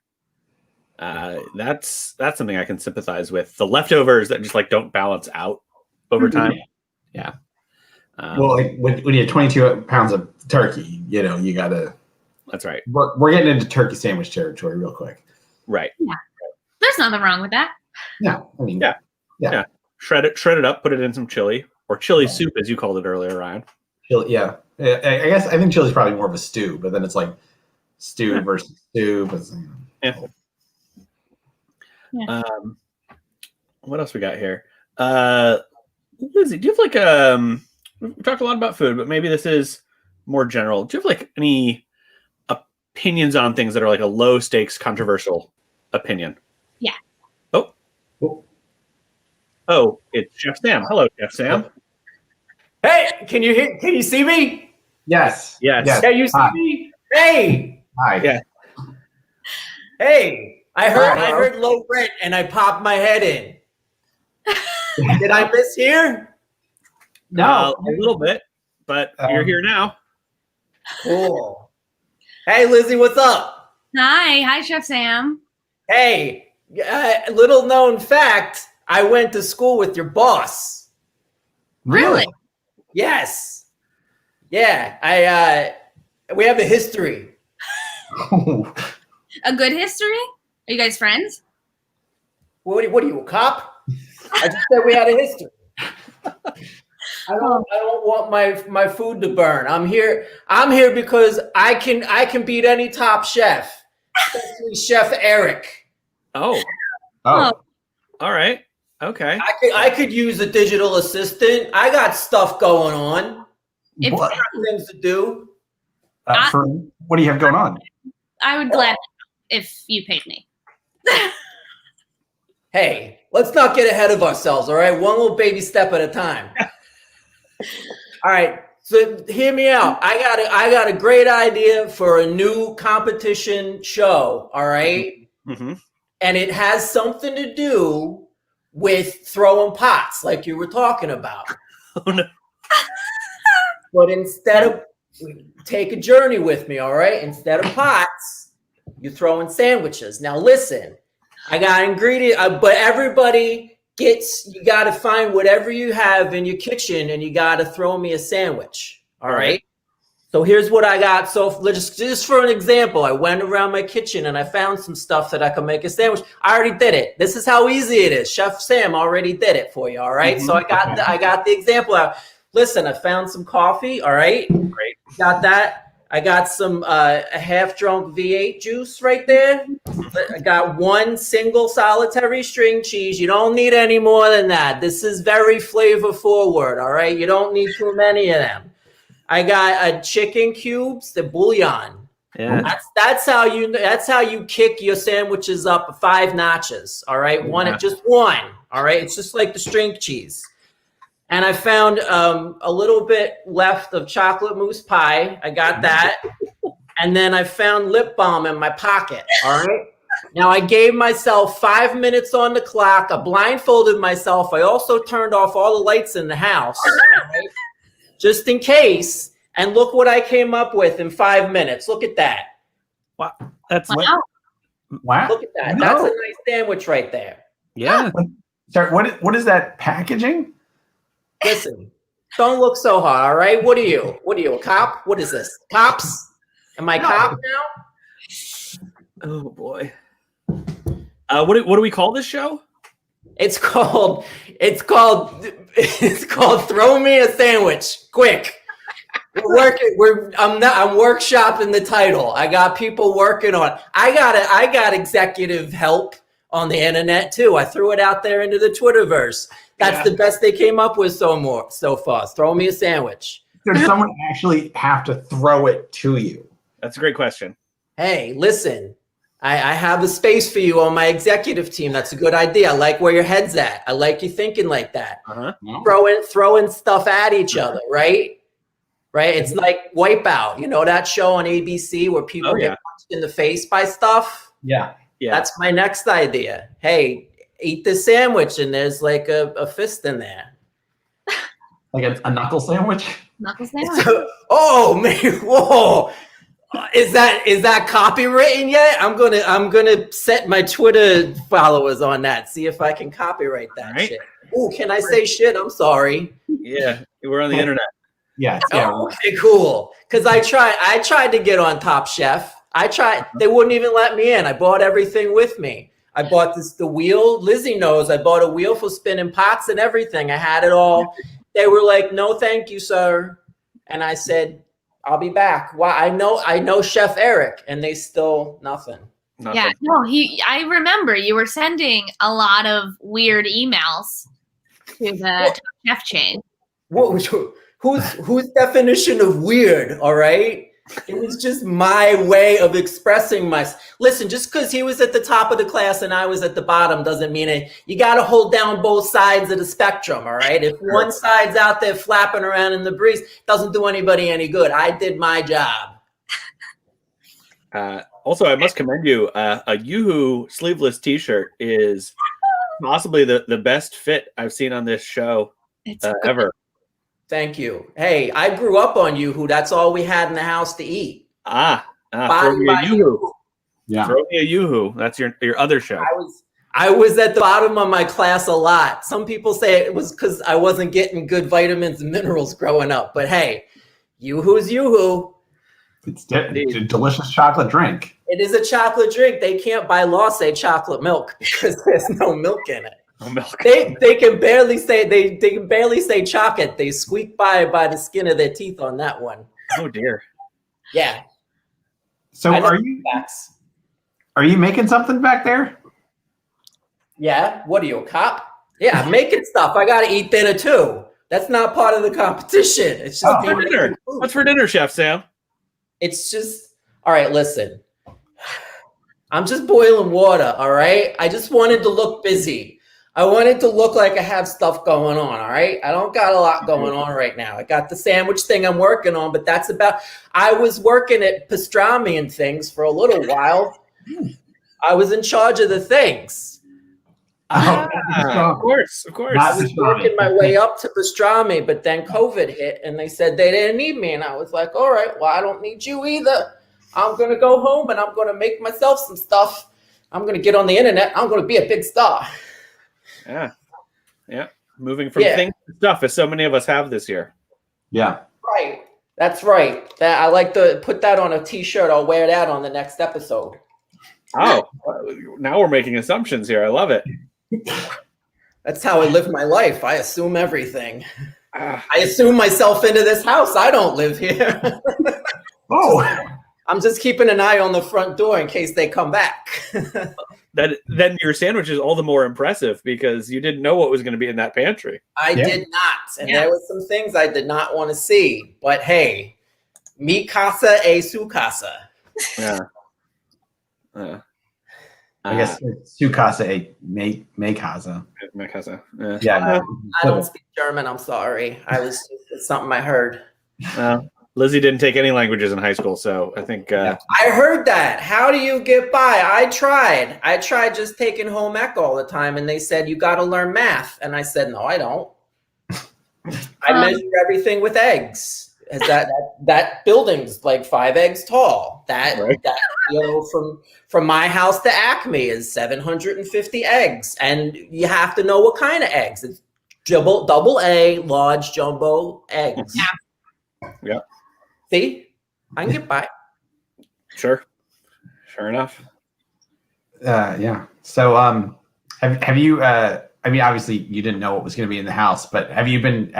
That's something I can sympathize with. The leftovers that just like don't balance out over time. Yeah. Well, like when you have 22 pounds of turkey, you know, you gotta. That's right. We're getting into turkey sandwich territory real quick. Right. Yeah. There's nothing wrong with that. No, I mean, yeah. Shred it up, put it in some chili or chili soup, as you called it earlier, Ryan. Chili, yeah. I think chili is probably more of a stew, but then it's like stew versus stew. Yeah. What else we got here? Lizzie, do you have like we talked a lot about food, but maybe this is more general. Do you have like any opinions on things that are like a low stakes, controversial opinion? Yeah. Oh, it's Chef Sam. Hello, Chef Sam. Hey, can you see me? Yes. Yes. Can you see me? Hey. Hi. Yeah. Hey. I heard low rent and I popped my head in. Did I miss here? No, a little bit, but you're here now. Cool. Hey, Lizzie, what's up? Hi, Chef Sam. Hey, little known fact, I went to school with your boss. Really? Yes. Yeah, we have a history. A good history? Are you guys friends? What are you, a cop? I just said we had a history. I don't want my food to burn. I'm here because I can beat any top chef, especially Chef Eric. Oh. Oh. All right. Okay. I could use a digital assistant. I got stuff going on. What? I got things to do. What do you have going on? I would gladly if you paid me. Hey, let's not get ahead of ourselves, all right? One little baby step at a time. All right, so hear me out. I got a great idea for a new competition show, all right? Mm-hmm. And it has something to do with throwing pots, like you were talking about. Oh no! But instead of take a journey with me, all right? Instead of pots, you throw in sandwiches. Now listen, I got ingredients, but everybody you got to find whatever you have in your kitchen and you got to throw me a sandwich. All right. So here's what I got. So just for an example, I went around my kitchen and I found some stuff that I could make a sandwich. I already did it. This is how easy it is. Chef Sam already did it for you. All right. Mm-hmm. So I got the example out. Listen, I found some coffee. All right. Great. Got that. I got some a half-drunk V8 juice right there. I got one single solitary string cheese. You don't need any more than that. This is very flavor forward, all right? You don't need too many of them. I got chicken cubes, the bouillon. Yeah. That's how you kick your sandwiches up 5 notches, all right? Just one, all right? It's just like the string cheese. And I found a little bit left of chocolate mousse pie. I got that. And then I found lip balm in my pocket. All right. Now I gave myself 5 minutes on the clock. I blindfolded myself. I also turned off all the lights in the house, right? Just in case. And look what I came up with in 5 minutes. Look at that. Wow. That's wow. Look at that. No. That's a nice sandwich right there. Yeah. Sorry, what is that packaging? Listen, don't look so hard, all right? What are you, a cop? What is this? Cops? Am I cop now? Oh boy. What do we call this show? It's called Throw Me a Sandwich. Quick. I'm workshopping the title. I got people working on it. I got executive help. on the internet too. I threw it out there into the Twitterverse. That's the best they came up with so far. Throw me a sandwich. Does someone actually have to throw it to you? That's a great question. Hey, listen, I have a space for you on my executive team. That's a good idea. I like where your head's at. I like you thinking like that. No. Throwing stuff at each other, right? Right? It's like Wipeout. You know that show on ABC where people get punched in the face by stuff? Yeah. That's my next idea. Hey, eat this sandwich and there's like a fist in there. Like a knuckle sandwich? Knuckle sandwich. Oh man, whoa. Is that copywritten yet? I'm gonna set my Twitter followers on that. See if I can copyright that shit. Oh, can I say shit? I'm sorry. Yeah, we're on the internet. Yeah. Oh, okay, cool. Because I tried to get on Top Chef. They wouldn't even let me in. I bought everything with me. I bought the wheel. Lizzie knows I bought a wheel for spinning pots and everything. I had it all. They were like, "No, thank you, sir." And I said, "I'll be back." Well, I know Chef Eric, and they still nothing. Yeah, no, I remember you were sending a lot of weird emails to the Top Chef chain. Whose definition of weird? All right. It was just my way of expressing myself. Listen, just because he was at the top of the class and I was at the bottom doesn't mean it. You got to hold down both sides of the spectrum, all right? If one side's out there flapping around in the breeze, doesn't do anybody any good. I did my job. Also, I must commend you. A Yoo-Hoo sleeveless T-shirt is possibly the best fit I've seen on this show ever. Thank you. Hey, I grew up on Yoo-Hoo. That's all we had in the house to eat. Throw me a Yoo-Hoo. Yeah. Throw me a Yoo-Hoo. That's your other show. I was at the bottom of my class a lot. Some people say it was because I wasn't getting good vitamins and minerals growing up. But hey, Yoo-Hoo's Yoo-Hoo. It's a delicious chocolate drink. It is a chocolate drink. They can't by law say chocolate milk because there's no milk in it. No milk. They can barely say they can barely say chocolate. They squeak by the skin of their teeth on that one. Oh dear. Yeah. So are you making something back there? Yeah. What are you, a cop? Yeah, I'm making stuff. I gotta eat dinner too. That's not part of the competition. It's just for dinner. What's for dinner, Chef Sam? It's just all right. Listen, I'm just boiling water. All right. I just wanted to look busy. I wanted to look like I have stuff going on, all right? I don't got a lot going on right now. I got the sandwich thing I'm working on, but that's I was working at pastrami and things for a little while. I was in charge of the things. Of course. I was working my way up to pastrami, but then COVID hit, and they said they didn't need me, and I was like, all right, well, I don't need you either. I'm going to go home, and I'm going to make myself some stuff. I'm going to get on the internet. I'm going to be a big star. Yeah. Moving from things to stuff, as so many of us have this year. Yeah. Right. That's right. I like to put that on a T-shirt. I'll wear that on the next episode. Oh, now we're making assumptions here. I love it. That's how I live my life. I assume everything. I assume myself into this house. I don't live here. I'm just keeping an eye on the front door in case they come back. Then your sandwich is all the more impressive because you didn't know what was going to be in that pantry. I did not. And there were some things I did not want to see. But hey, mi casa e su casa. Yeah. I guess su casa e me casa. Me casa. Yeah. I don't speak German. I'm sorry. It's something I heard. Lizzie didn't take any languages in high school, so I think I heard that. How do you get by? I tried just taking home ec all the time, and they said you got to learn math, and I said no, I don't. I measure everything with eggs. That building's like 5 eggs tall. That from my house to Acme is 750 eggs, and you have to know what kind of eggs. It's double A, large jumbo eggs. Yeah. See, I can get by. Sure enough. Yeah. So, have you? I mean, obviously, you didn't know what was going to be in the house, but have you been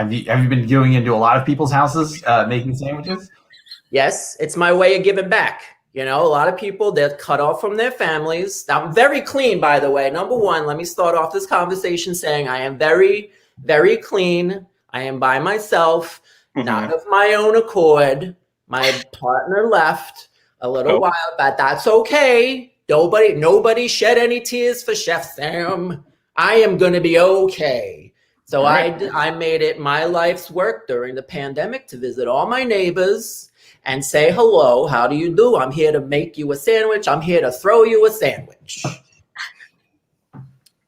going into a lot of people's houses making sandwiches? Yes, it's my way of giving back. You know, a lot of people, they're cut off from their families. Now, I'm very clean, by the way. Number one, let me start off this conversation saying I am very, very clean. I am by myself, not of my own accord. My partner left a little while, but that's okay. Nobody shed any tears for Chef Sam. I am going to be okay. So I made it my life's work during the pandemic to visit all my neighbors and say hello. How do you do? I'm here to make you a sandwich. I'm here to throw you a sandwich.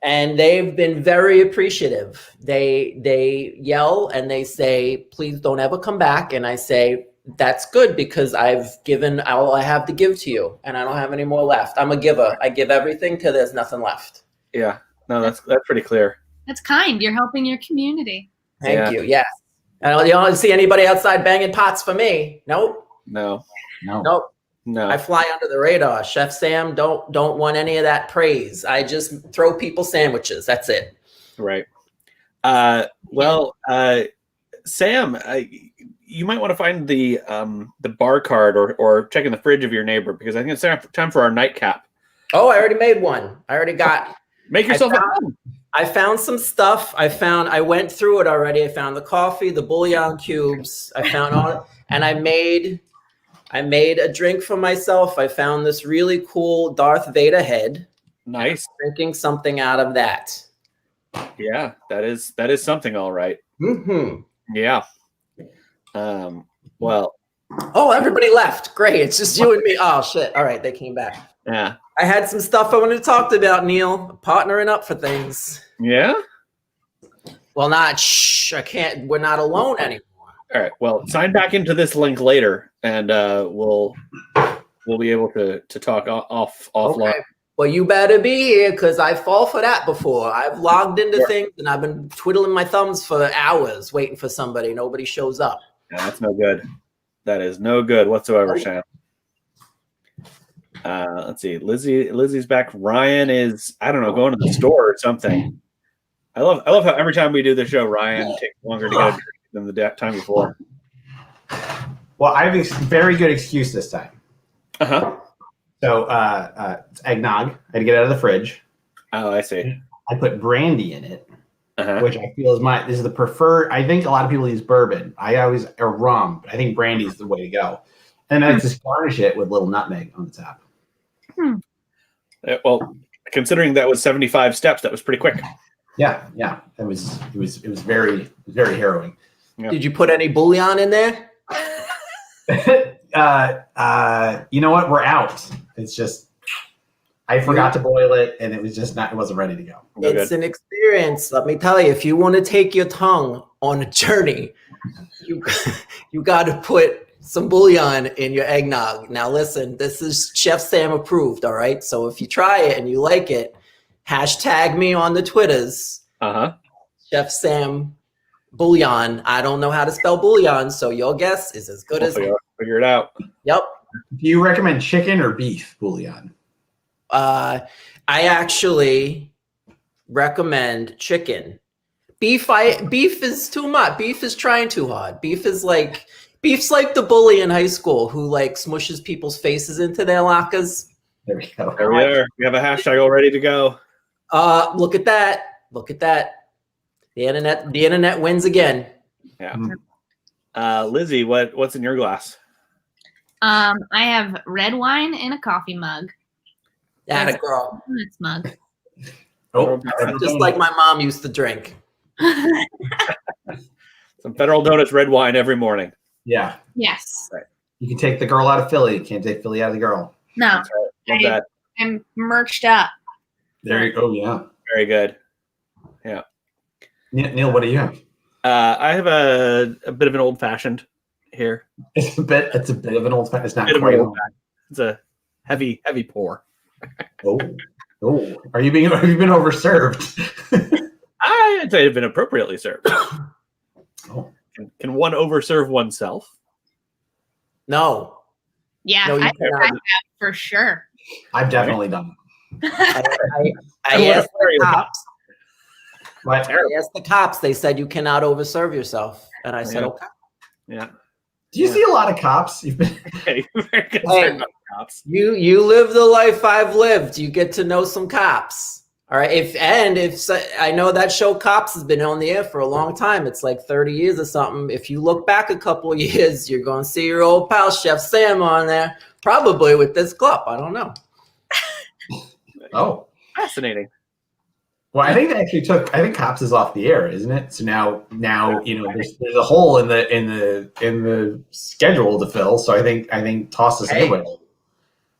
And they've been very appreciative. They yell and they say, please don't ever come back. And I say, that's good because I've given all I have to give to you and I don't have any more left. I'm a giver. I give everything till there's nothing left. Yeah, no, that's pretty clear. That's kind. You're helping your community. Thank you. Yes. And you don't see anybody outside banging pots for me. Nope. No. I fly under the radar. Chef Sam don't want any of that praise. I just throw people sandwiches. That's it. Right. Sam, you might want to find the bar card or check in the fridge of your neighbor because I think it's time for our nightcap. Oh, I already made one. I already got. Make yourself at home. I found some stuff. I went through it already. I found the coffee, the bouillon cubes. I found all, and I made a drink for myself. I found this really cool Darth Vader head. Nice. Drinking something out of that. Yeah, that is something, all right. Mm-hmm. Yeah. Well. Oh, everybody left. Great. It's just you and me. Oh shit. All right, they came back. Yeah. I had some stuff I wanted to talk about, Neil. Partnering up for things. Yeah. Well, I can't. We're not alone anymore. All right. Well, sign back into this link later, and we'll be able to talk offline. Okay. Well, you better be here because I fall for that before. I've logged into things and I've been twiddling my thumbs for hours waiting for somebody. Nobody shows up. Yeah, that's no good. That is no good whatsoever, Shannon. Let's see. Lizzie's back. Ryan is, I don't know, going to the store or something. I love how every time we do the show, Ryan takes longer to get a drink than the time before. Well, I have a very good excuse this time. Uh-huh. So it's eggnog. I had to get it out of the fridge. Oh, I see. I put brandy in it, uh-huh. which I feel is the preferred. I think a lot of people use bourbon. Or rum, but I think brandy is the way to go. And I just garnish it with a little nutmeg on the top. Well, considering that was 75 steps, that was pretty quick. Yeah. It was very harrowing. Yeah. Did you put any bouillon in there? You know what? We're out. It's just I forgot to boil it, and it wasn't ready to go. It's an experience. Let me tell you, if you want to take your tongue on a journey, you got to put some bouillon in your eggnog. Now, listen, this is Chef Sam approved. All right. So if you try it and you like it, hashtag me on the Twitters. Chef Sam bouillon. I don't know how to spell bouillon, so your guess is as good as mine. Figure it out. Yep. Do you recommend chicken or beef bouillon? I actually recommend chicken. Beef is too much. Beef is trying too hard. Beef's like the bully in high school who like smushes people's faces into their lockers. There we go. There we are. We have a hashtag all ready to go. Look at that. The internet wins again. Yeah. Lizzie, what's in your glass? I have red wine in a coffie mug. That a girl. It's mug. Oh, just like my mom used to drink. Some Federal Donuts red wine every morning. Yeah. Yes. Right. You can take the girl out of Philly. You can't take Philly out of the girl. No. Love that. I'm merched up. There you go. Yeah. Very good. Yeah. Neil, what do you have? I have a bit of an old fashioned here. It's a bit of an old fashioned. It's not quite old. It's a heavy pour. Oh. Are you being overserved? I'd say I've been appropriately served. Oh. Can one overserve oneself? No. Yeah, No, I have for sure. I've definitely done I asked the cops. What? I asked the cops. They said you cannot overserve yourself, and I said, okay. Yeah. Do you see a lot of cops? You've been Okay. Very concerned Hey, about cops. You live the life I've lived. You get to know some cops. All right. If I know that show Cops has been on the air for a long time. It's like 30 years or something. If you look back a couple of years, you're going to see your old pal Chef Sam on there, probably with this club. I don't know. Oh, Fascinating. well, I think they actually I think Cops is off the air, isn't it? So now there's a hole in the schedule to fill. So I think toss us anyway.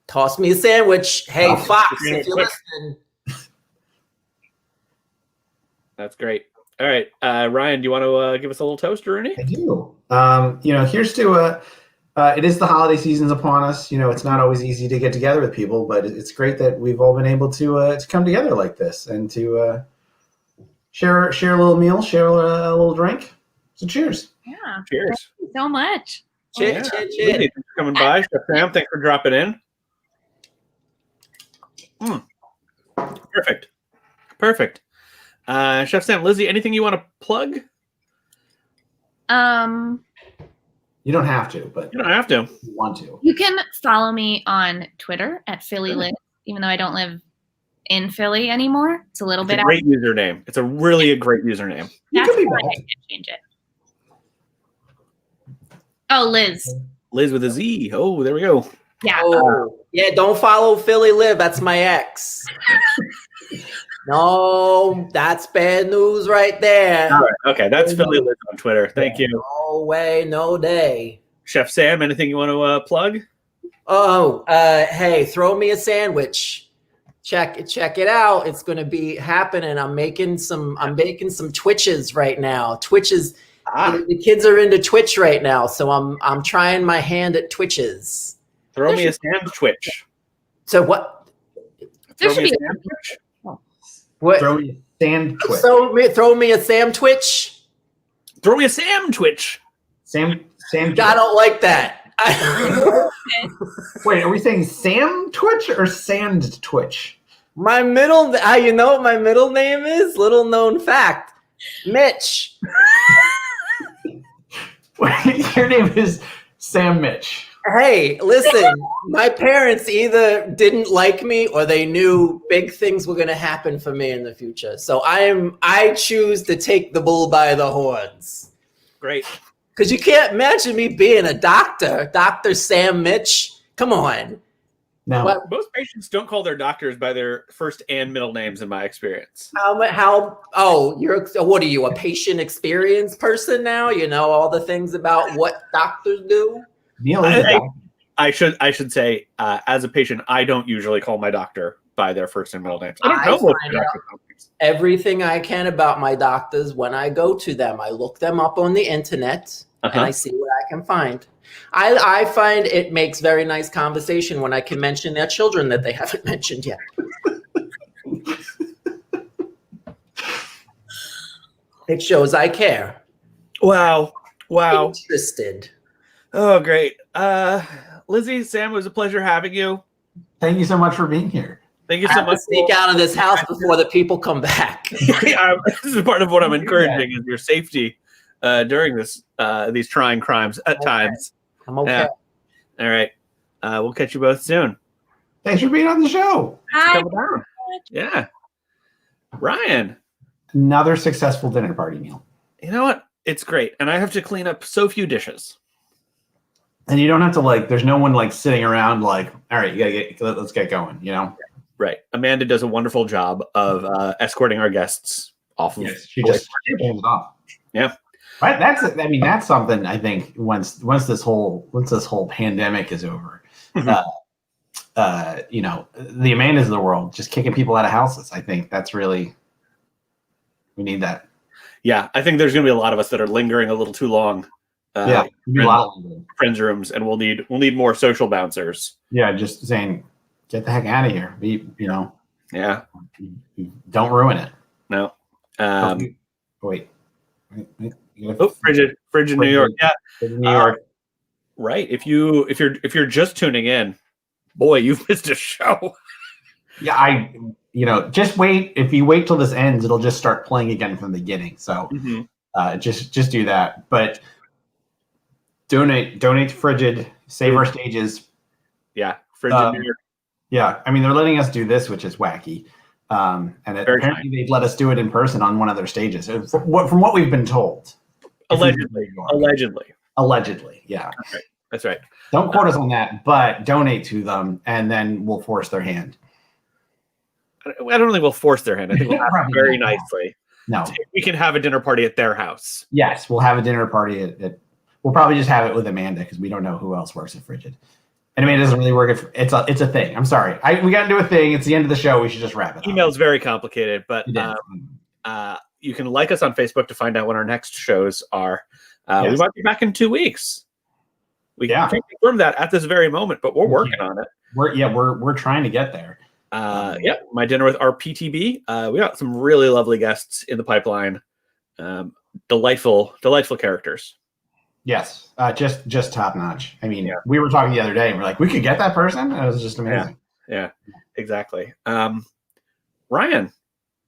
Toss me a sandwich. Hey, Oh, Fox, if you're listening. That's great. All right, Ryan, do you want to give us a little toast, Rooney? I do. Here's to it is the holiday season's upon us. It's not always easy to get together with people, but it's great that we've all been able to come together like this and to share a little meal, share a little drink. So cheers. Yeah. Cheers. Thank you so much. Cheers. Thanks for coming by. Chef Sam, thanks for dropping in. Perfect. Chef Sam, Lizzie, anything you want to plug? You don't have to, but You don't have to. if you want to. You can follow me on Twitter at Philly Liz, even though I don't live in Philly anymore. It's a little It's bit a great username. It's a great username. You That's could be why I back. can't change it. Oh, Liz. Liz with a Z. Oh, there we go. Yeah. Oh, yeah, don't follow Philly Liv. That's my ex. No, that's bad news right there. All right. Okay, that's Philly Liz on Twitter. Thank you. No way, no day. Chef Sam, anything you want to plug? Oh, hey, throw me a sandwich. Check it out. It's gonna be happening. I'm making some Twitches right now. Twitches. The kids are into Twitch right now, so I'm trying my hand at Twitches. Throw me a Sam Twitch. So what? There Throw should me be a Sam Twitch. What? Throw me a sand twitch. Throw me a Sam Twitch. Throw me a Sam Twitch. Sam. I don't like that. Wait, are we saying Sam Twitch or Sand Twitch? My middle, you know what my middle name is? Little known fact, Mitch. Your name is Sam Mitch. Hey, listen, my parents either didn't like me or they knew big things were going to happen for me in the future. So I choose to take the bull by the horns. Great. Because you can't imagine me being a doctor, Dr. Sam Mitch. Come on. No. What? Most patients don't call their doctors by their first and middle names, in my experience. What are you, a patient experience person now? You know all the things about what doctors do? Neil is a doctor. I should say, as a patient, I don't usually call my doctor by their first and middle names. I don't know what find out everything I can about my doctors when I go to them. I look them up on the internet and I see what I can find. I find it makes very nice conversation when I can mention their children that they haven't mentioned yet. It shows I care. Wow. Interested. Oh, great. Lizzie, Sam, it was a pleasure having you. Thank you so much for being here. Thank you I so have much. to sneak out of this house before the people come back. This is part of what I'm encouraging is your safety during these trying crimes at times. I'm okay. Yeah. All right. We'll catch you both soon. Thanks for being on the show. Hi. Come down. Yeah. Ryan. Another successful dinner party meal. You know what? It's great. And I have to clean up so few dishes. And you don't have to there's no one sitting around all right, let's get going, Right. Amanda does a wonderful job of escorting our guests off of. Yes, she just hands it off. Yeah. Right. That's something I think once this whole pandemic is over, the Amandas of the world just kicking people out of houses. I think that's really, we need that. Yeah. I think there's going to be a lot of us that are lingering a little too long. A lot of friends rooms, and we'll need more social bouncers. Yeah. Just saying, get the heck out of here. Yeah. Don't ruin it. No. Wait. Frigid New York. Yeah. New York. Right. If you're just tuning in, boy, you've missed a show. Yeah, just wait. If you wait till this ends, it'll just start playing again from the beginning. So just do that. But donate to Frigid, save our stages. Yeah. Frigid New York. Yeah, I mean, they're letting us do this, which is wacky. And apparently they've let us do it in person on one of their stages. From what we've been told. Allegedly, yeah. That's right. Don't quote us on that, but donate to them, and then we'll force their hand. I don't think we'll force their hand. I think we'll ask very nicely. No. We can have a dinner party at their house. Yes, we'll have a dinner party at we'll probably just have it with Amanda because we don't know who else works at Frigid. And Amanda doesn't really work at it's a thing. I'm sorry. We got to do a thing. It's the end of the show. We should just wrap it up. Email's very complicated, but you can like us on Facebook to find out when our next shows are. Yes. We might be back in 2 weeks. We can't confirm that at this very moment, but we're working on it. We're trying to get there. My dinner with our PTB. We got some really lovely guests in the pipeline. Delightful characters. Yes, just top notch. I mean, we were talking the other day, and we're like, we could get that person. It was just amazing. Yeah, exactly. Ryan,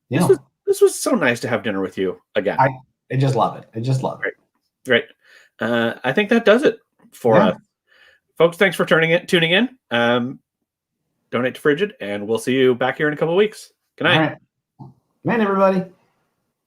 Yeah. This was so nice to have dinner with you again. I just love it. Great. I think that does it for us, folks. Thanks for tuning in. Donate to Frigid, and we'll see you back here in a couple of weeks. Good night. All right. Good night, everybody.